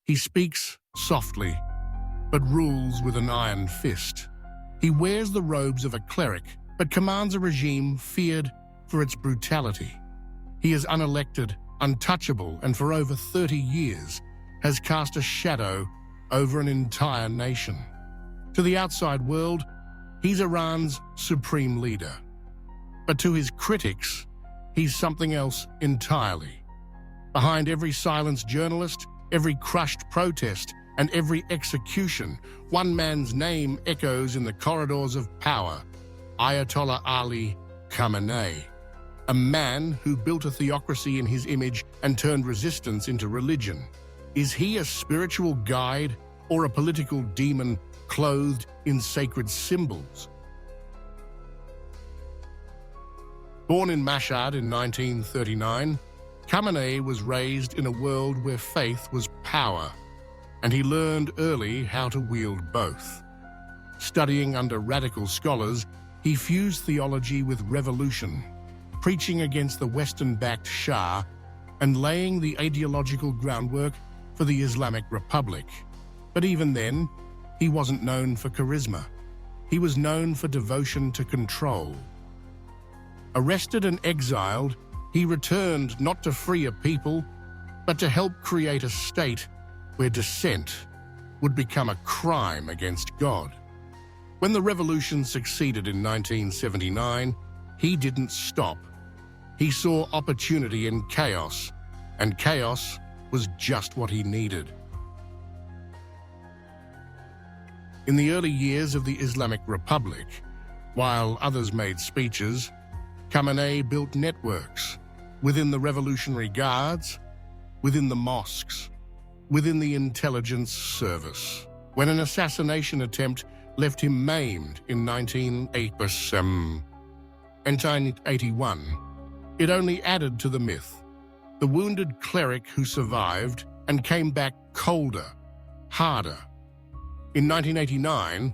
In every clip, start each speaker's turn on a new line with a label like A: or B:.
A: He speaks softly, but rules with an iron fist. He wears the robes of a cleric, but commands a regime feared for its brutality. He is unelected, untouchable, and for over 30 years has cast a shadow over an entire nation. To the outside world, he's Iran's supreme leader. But to his critics, he's something else entirely. Behind every silenced journalist, every crushed protest, and every execution, one man's name echoes in the corridors of power: Ayatollah Ali Khamenei. A man who built a theocracy in his image and turned resistance into religion. Is he a spiritual guide or a political demon clothed in sacred symbols? Born in Mashhad in 1939, Khamenei was raised in a world where faith was power, and he learned early how to wield both. Studying under radical scholars, he fused theology with revolution, preaching against the Western-backed Shah and laying the ideological groundwork for the Islamic Republic. But even then, he wasn't known for charisma. He was known for devotion to control. Arrested and exiled, he returned not to free a people, but to help create a state where dissent would become a crime against God. When the revolution succeeded in 1979, he didn't stop. He saw opportunity in chaos, and chaos was just what he needed. In the early years of the Islamic Republic, while others made speeches, Khamenei built networks within the Revolutionary Guards, within the mosques, within the intelligence service. When an assassination attempt left him maimed in 1981, it only added to the myth. The wounded cleric who survived and came back colder, harder. In 1989,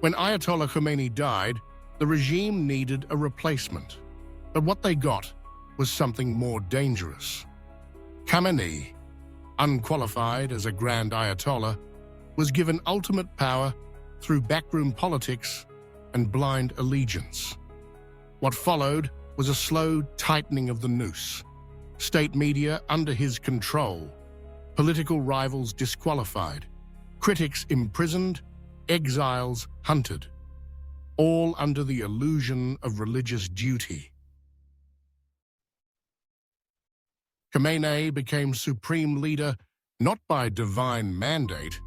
A: when Ayatollah Khamenei died, the regime needed a replacement. But what they got was something more dangerous. Khamenei, unqualified as a grand Ayatollah, was given ultimate power through backroom politics and blind allegiance. What followed was a slow tightening of the noose. State media under his control, political rivals disqualified, critics imprisoned, exiles hunted, all under the illusion of religious duty. Khamenei became supreme leader not by divine mandate,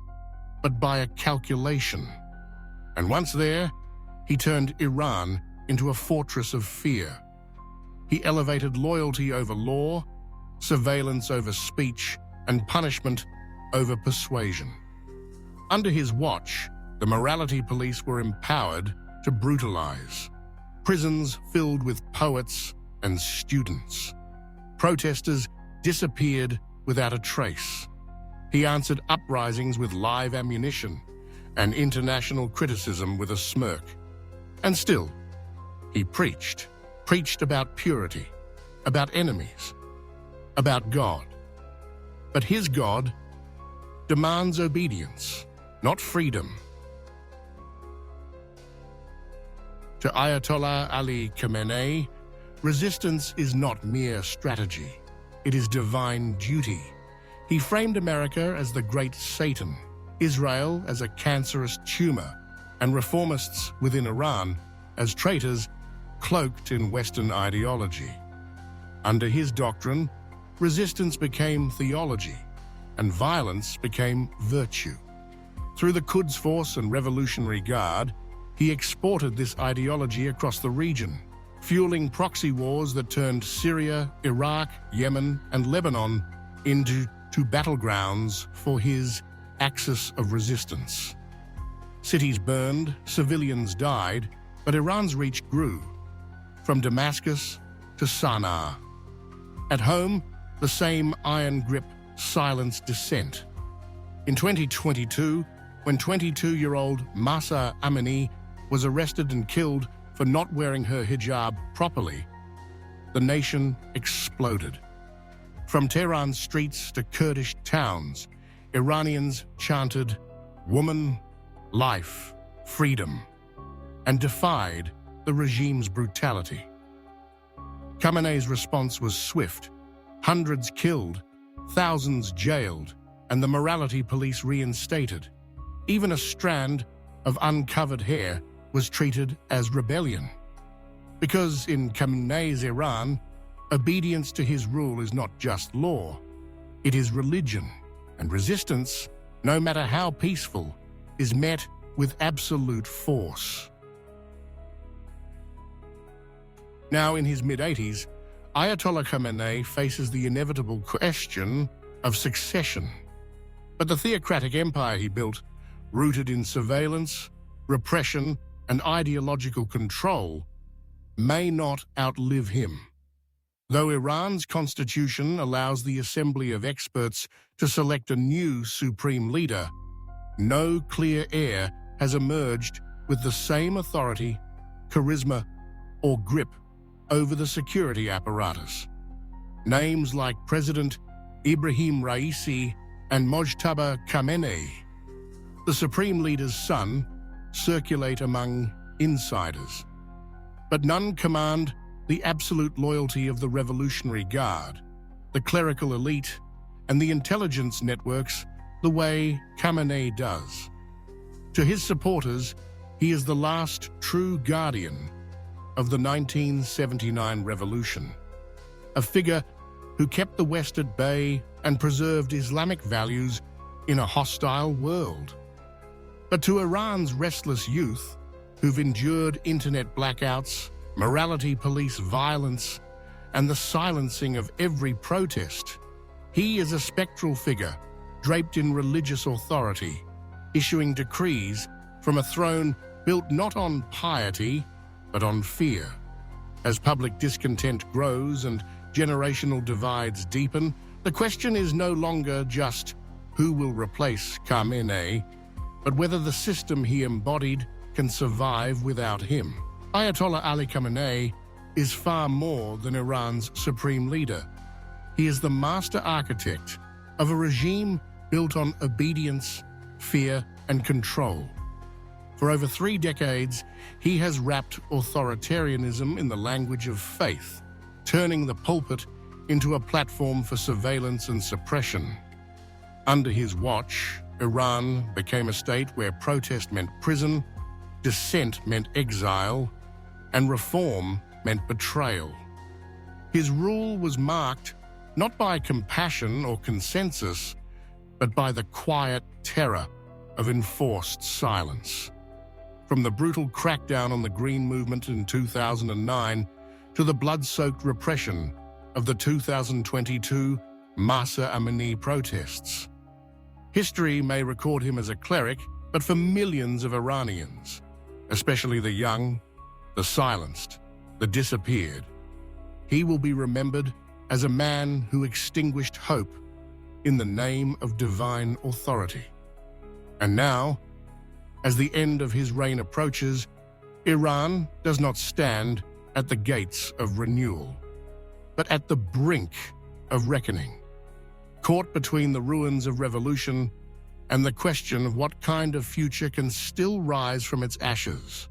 A: but by a calculation. And once there, he turned Iran into a fortress of fear. He elevated loyalty over law, surveillance over speech, and punishment over persuasion. Under his watch, the morality police were empowered to brutalize. Prisons filled with poets and students. Protesters disappeared without a trace. He answered uprisings with live ammunition and international criticism with a smirk. And still, he preached about purity, about enemies, about God. But his God demands obedience, not freedom. To Ayatollah Ali Khamenei, resistance is not mere strategy. It is divine duty. He framed America as the great Satan, Israel as a cancerous tumor, and reformists within Iran as traitors cloaked in Western ideology. Under his doctrine, resistance became theology, and violence became virtue. Through the Quds Force and Revolutionary Guard, he exported this ideology across the region, fueling proxy wars that turned Syria, Iraq, Yemen, and Lebanon into battlegrounds for his axis of resistance. Cities burned, civilians died, but Iran's reach grew, from Damascus to Sana'a. At home, the same iron grip silenced dissent. In 2022, when 22-year-old Mahsa Amini was arrested and killed for not wearing her hijab properly, the nation exploded. From Tehran's streets to Kurdish towns, Iranians chanted, "Woman, life, freedom," and defied the regime's brutality. Khamenei's response was swift. Hundreds killed, thousands jailed, and the morality police reinstated. Even a strand of uncovered hair was treated as rebellion. Because in Khamenei's Iran, obedience to his rule is not just law, it is religion, and resistance, no matter how peaceful, is met with absolute force. Now in his mid-80s, Ayatollah Khamenei faces the inevitable question of succession. But the theocratic empire he built, rooted in surveillance, repression, and ideological control, may not outlive him. Though Iran's constitution allows the assembly of experts to select a new supreme leader, no clear heir has emerged with the same authority, charisma, or grip over the security apparatus. Names like President Ibrahim Raisi and Mojtaba Khamenei, the supreme leader's son, circulate among insiders. But none command the absolute loyalty of the Revolutionary Guard, the clerical elite, and the intelligence networks the way Khamenei does. To his supporters, he is the last true guardian of the 1979 revolution, a figure who kept the West at bay and preserved Islamic values in a hostile world. But to Iran's restless youth, who've endured internet blackouts, morality police violence, and the silencing of every protest, he is a spectral figure draped in religious authority, issuing decrees from a throne built not on piety, but on fear. As public discontent grows and generational divides deepen, the question is no longer just who will replace Khamenei, but whether the system he embodied can survive without him. Ayatollah Ali Khamenei is far more than Iran's supreme leader. He is the master architect of a regime built on obedience, fear, and control. For over 3 decades, he has wrapped authoritarianism in the language of faith, turning the pulpit into a platform for surveillance and suppression. Under his watch, Iran became a state where protest meant prison, dissent meant exile, and reform meant betrayal. His rule was marked not by compassion or consensus, but by the quiet terror of enforced silence. From the brutal crackdown on the Green Movement in 2009 to the blood-soaked repression of the 2022 Mahsa Amini protests. History may record him as a cleric, but for millions of Iranians, especially the young, the silenced, the disappeared, he will be remembered as a man who extinguished hope in the name of divine authority. And now, as the end of his reign approaches, Iran does not stand at the gates of renewal, but at the brink of reckoning, caught between the ruins of revolution and the question of what kind of future can still rise from its ashes.